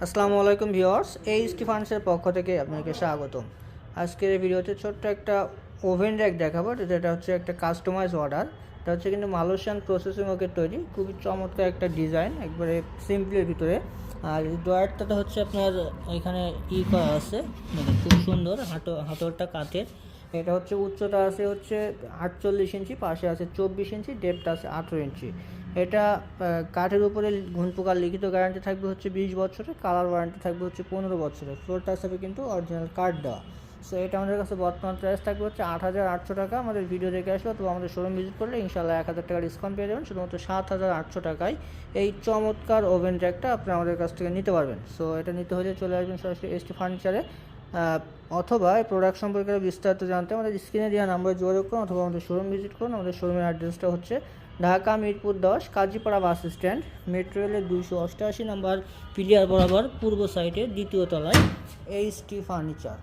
আসসালামু আলাইকুম viewers, HT ফান্ডসের পক্ষ থেকে আপনাকে স্বাগতম। আজকের এই ভিডিওতে ছোট্ট একটা ওভেন র্যাক দেখাবো, যেটা হচ্ছে একটা কাস্টমাইজ অর্ডার। এটা হচ্ছে কিন্তু মালয়েশিয়ান প্রসেসিং ওকে তৈরি, খুবই চমৎকার একটা ডিজাইন, একবারে সিম্পলের ভিতরে। আর ড্রয়ারটা হচ্ছে আপনার এখানে করা আছে, মানে খুব সুন্দর, হাতলটা কাঠের। এটা হচ্ছে উচ্চতা আছে হচ্ছে 48 ইঞ্চি, পাশে আছে 24 ইঞ্চি, ডেপথ আছে 18 ইঞ্চি। এটা কাঠের উপরে ঘুণ পোকার লিখিত গ্যারান্টি থাকবে হচ্ছে 20 বছরের, কালার ওয়ারেন্টি থাকবে হচ্ছে 15 বছরের। ফ্লোর টাচ হবে কিন্তু অরিজিনাল কাঠ দেওয়া। সো এটা আমাদের কাছে বর্তমান প্রাইস থাকবে হচ্ছে 8,800 টাকা। আমাদের ভিডিও দেখে আসলে অথবা আমাদের শোরুম ভিজিট করলে ইনশাল্লাহ 1,000 টাকা ডিসকাউন্ট পেয়ে যাবেন। শুধুমাত্র 7,800 টাকায় এই চমৎকার ওভেন র্যাকটা আপনি আমাদের কাছ থেকে নিতে পারবেন। সো এটা নিতে হলে চলে আসবেন সরাসরি এসটি ফার্নিচারে, অথবা এই প্রোডাক্ট সম্পর্কে বিস্তারিত জানতে আমাদের স্ক্রিনে দেওয়া নাম্বারে যোগাযোগ করুন, অথবা আমাদের শোরুম ভিজিট করুন। আমাদের শোরুমের অ্যাড্রেসটা হচ্ছে Dhaka Mirpur 10 Kazipara bus stand, metro রেলের 288 নাম্বার পিলিয়ার বরাবর পূর্ব সাইডে দ্বিতীয় তলায় এইচটি ফার্নিচার।